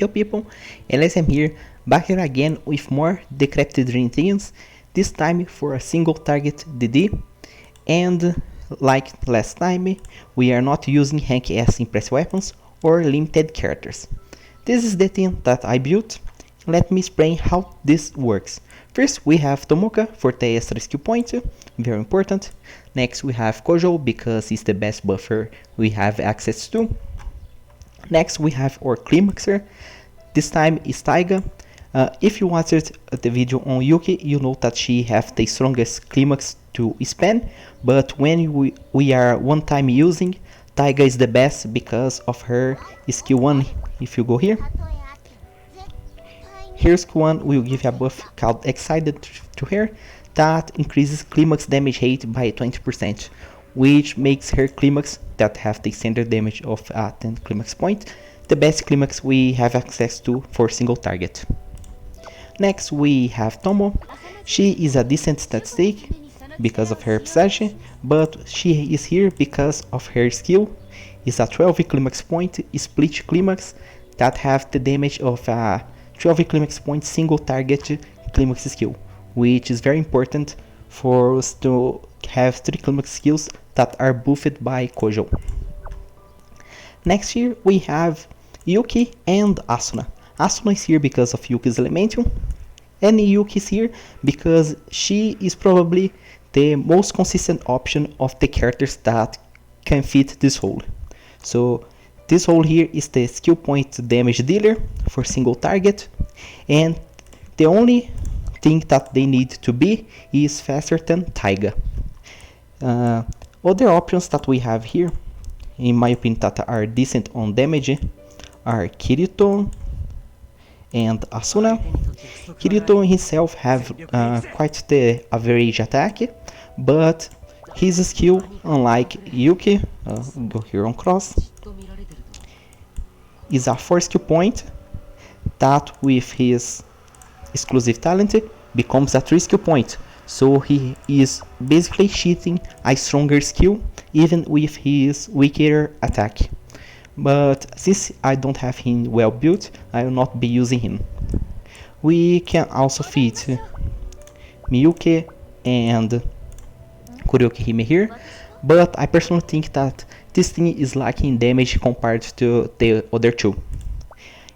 Yo people, Alice am here, back here again with more Decrepit Dream Themes, this time for a single target DD, and like last time, we are not using rank S impressive weapons or limited characters. This is the theme that I built. Let me explain how this works. First we have Tomoka for the extra skill point, very important. Next we have Kojo because it's the best buffer we have access to. Next we have our Climaxer, this time is Taiga. If you watched the video on Yuki, you know that she has the strongest Climax to spam, but when we are one time using, Taiga is the best because of her skill 1. If you go here, skill 1 will give a buff called Excited to her that increases Climax damage rate by 20%, which makes her Climax that have the standard damage of 10 Climax point the best Climax we have access to for single target. Next we have Tomo. She is a decent statistic because of her Psyche, but she is here because of her skill. It's a 12 Climax point split Climax that have the damage of a 12 Climax point single target Climax skill, which is very important for us to have 3 Climax skills that are buffed by Kojo. Next here we have Yuki and Asuna. Asuna is here because of Yuki's Elemental, and Yuki is here because she is probably the most consistent option of the characters that can fit this role. So this role here is the skill point damage dealer for single target, and the only thing that they need to be is faster than Taiga. Other options that we have here, in my opinion, that are decent on damage are Kirito and Asuna. Kirito himself have quite the average attack, but his skill, unlike Yuki, go here on cross, is a 4 skill point that with his exclusive talent becomes a 3 skill point. So he is basically cheating a stronger skill even with his weaker attack. But since I don't have him well built, I will not be using him. We can also fit Miyuki and Kuroki Hime here, but I personally think that this thing is lacking damage compared to the other two.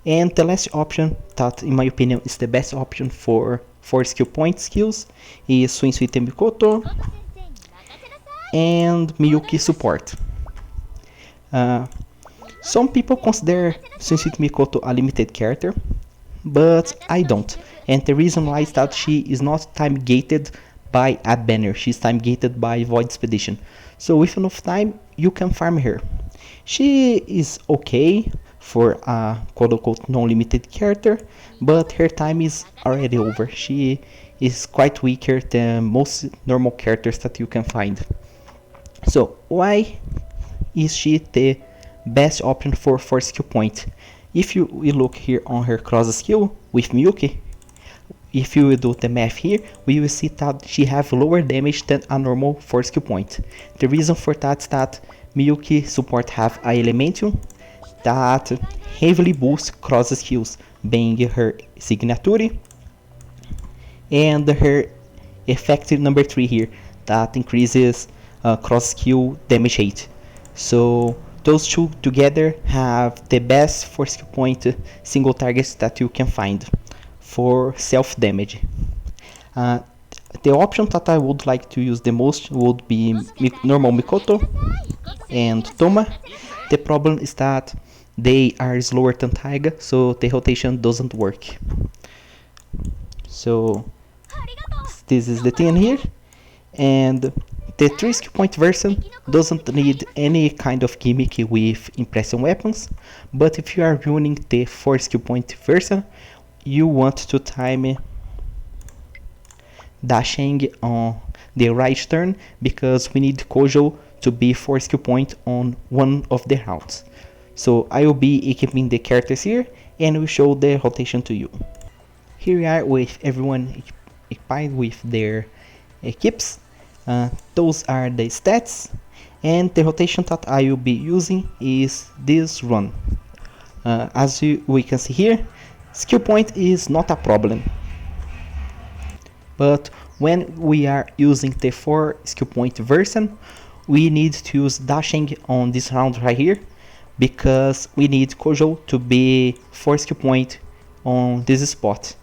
And the last option that in my opinion is the best option for 4 skill point skills is Suinsuite Mikoto and Miyuki support. Some people consider Suinsuite Mikoto a limited character, but I don't. And the reason why is that she is not time gated by a banner, she's time gated by Void Expedition. So with enough time you can farm her. She is okay for a quote-unquote non-limited character, but her time is already over. She is quite weaker than most normal characters that you can find. So why is she the best option for 4 skill point? If you look here on her cross skill with Miyuki, if you do the math here, we will see that she have lower damage than a normal 4 skill point. The reason for that is that Miyuki support have a elemental that heavily boosts cross skills, being her signature and her effective number 3 here that increases cross skill damage rate. So those two together have the best 4 skill point single targets that you can find for self damage. The option that I would like to use the most would be normal Mikoto and Toma. The problem is that they are slower than Taiga, so the rotation doesn't work. So this is the thing here, and the 3 skill point version doesn't need any kind of gimmick with impression weapons, but if you are running the 4 skill point version, you want to time dashing on the right turn because we need Kojo to be 4 skill point on one of the rounds. So I will be equipping the characters here and will show the rotation to you. Here we are with everyone equipped with their equips. Those are the stats, and the rotation that I will be using is this run. As we can see here, skill point is not a problem. But when we are using the 4 skill point version, we need to use dashing on this round right here, because we need Kojo to be 4 skill point on this spot.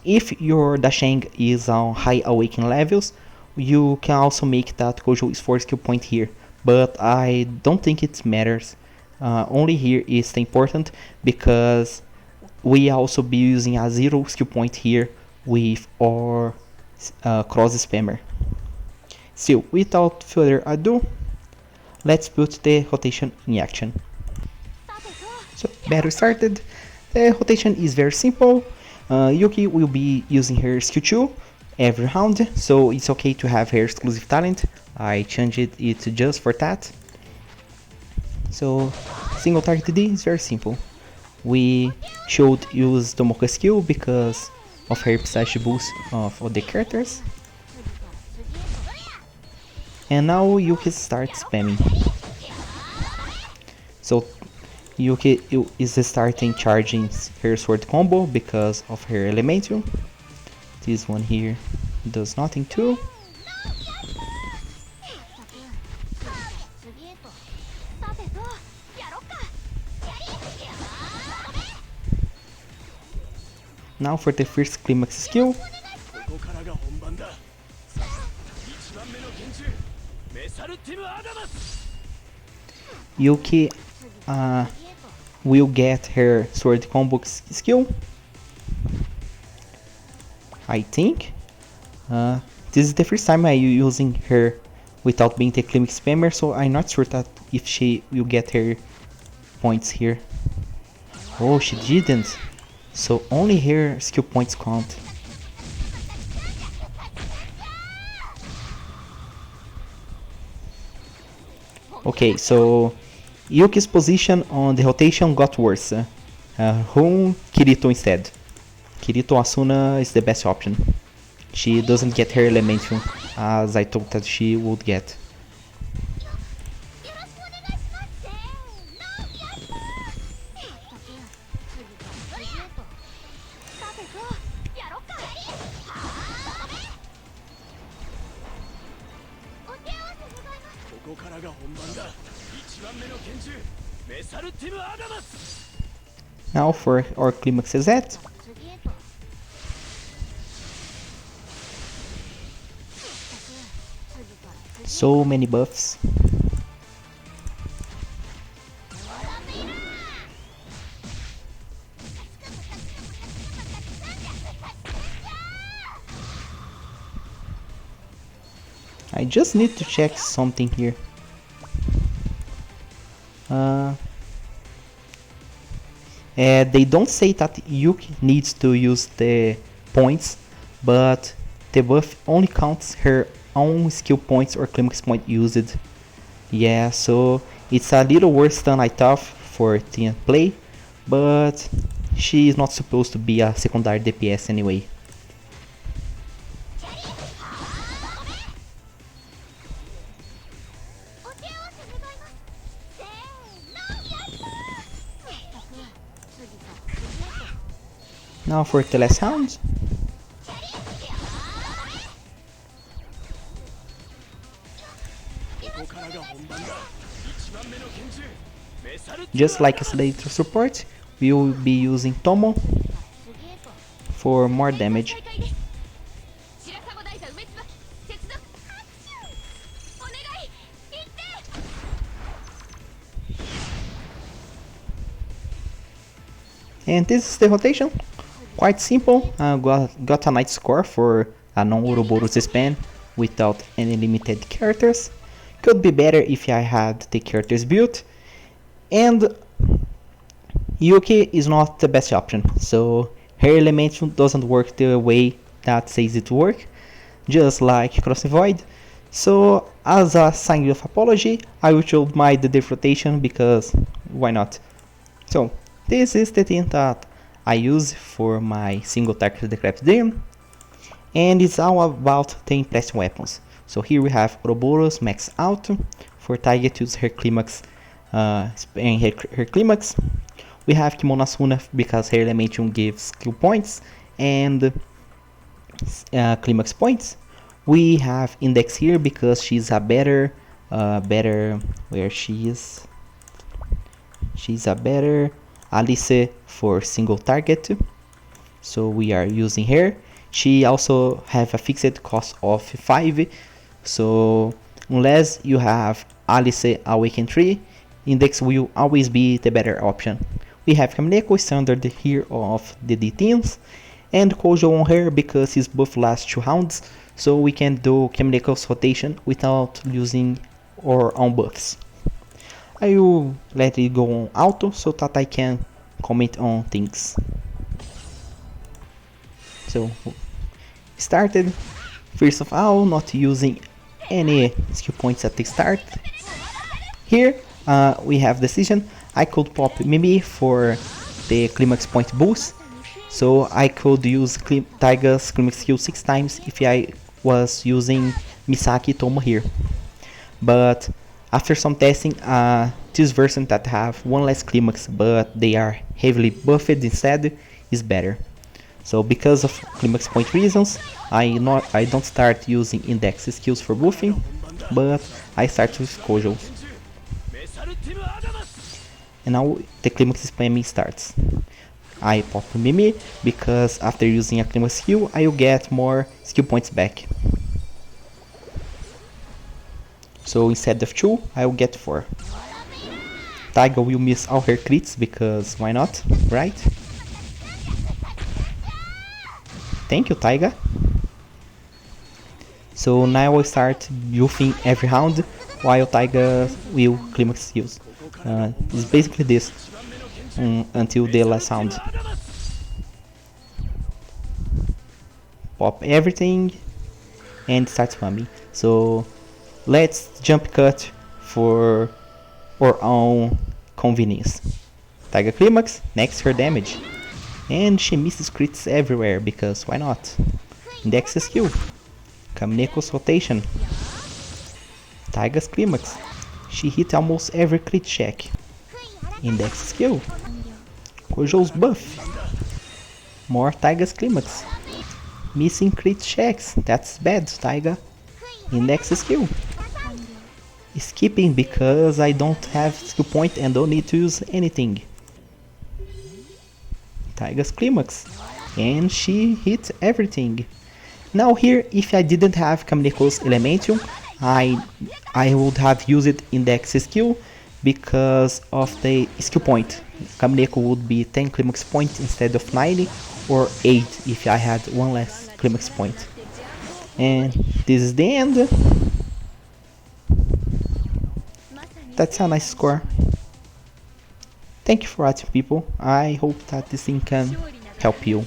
If your dashing is on high awakening levels, you can also make that Kojo is 4 skill point here, but I don't think it matters. Only here is important, because we also be using a 0 skill point here with our cross spammer. So without further ado, let's put the rotation in action. So battle started. The rotation is very simple. Yuki will be using her skill 2 every round, so it's okay to have her exclusive talent. I changed it just for that. So single target D is very simple. We should use Tomoka skill because of her pistachio boost of all the characters. And now Yuki starts spamming. So Yuki is starting charging her sword combo because of her elemental. This one here does nothing too. Now for the first climax skill. Yuki will get her sword combo skill, I think. This is the first time I'm using her without being the climax spammer, so I'm not sure that if she will get her points here. Oh, she didn't. So only her skill points count. Okay, so Yuki's position on the rotation got worse. Whom Kirito instead. Kirito Asuna is the best option. She doesn't get her elemental as I thought that she would get. Now for our climax reset. So many buffs. I just need to check something here. They don't say that Yuki needs to use the points, but the buff only counts her own skill points or climax point used. Yeah, so it's a little worse than I thought for team play, but she is not supposed to be a secondary DPS anyway. Now for the last round. Just like as later support, we will be using Tomo for more damage. And this is the rotation. Quite simple. Got a nice score for a non-Ouroboros span without any limited characters. Could be better if I had the characters built. And Yuki is not the best option, so her elemental doesn't work the way that says it work, just like Crossing Void. So as a sign of apology, I will show my the rotation because why not? So this is the thing that I use for my single target decrepit demon, and it's all about the impressive weapons. So here we have Ouroboros max out for target to use her climax, and her climax. We have Kimono Asuna because her Elementium gives skill points and climax points. We have Index here because she's a better, where she is. She's a better Alice for single target, so we are using her. She also have a fixed cost of 5, so unless you have Alice Awaken 3, Index will always be the better option. We have Kamineko standard here of the D-Teams, and Kojo on her because his buff lasts 2 rounds, so we can do Kamineko's rotation without losing our own buffs. I will let it go on auto so that I can comment on things. So, started. First of all, not using any skill points at the start. Here we have decision. I could pop Mimi for the climax point boost, so I could use Taiga's climax skill 6 times if I was using Misaki Tomo here. But after some testing, this version that have one less climax but they are heavily buffed instead is better. So because of climax point reasons, I don't start using index skills for buffing, but I start with Kojo. And now the climax spamming starts. I pop Mimi because after using a climax skill, I will get more skill points back. So instead of 2, I will get 4. Taiga will miss all her crits because why not, right? Thank you, Taiga. So now I will start buffing every round while Taiga will climax skills. It's basically this until the last round. Pop everything and start spamming. So let's jump cut for our own convenience. Taiga climax, next her damage. And she misses crits everywhere because why not? Index skill. Kamineko's rotation. Taiga's climax. She hit almost every crit check. Index skill. Kojo's buff. More Taiga's climax. Missing crit checks. That's bad, Taiga. Index skill. Skipping because I don't have skill point and don't need to use anything. Taiga's climax. And she hit everything. Now here, if I didn't have Kamineko's Elementium, I would have used Index skill because of the skill point. Kamineko would be 10 climax points instead of 90 or 8 if I had one less climax point. And this is the end. That's a nice score. Thank you for watching, people. I hope that this thing can help you.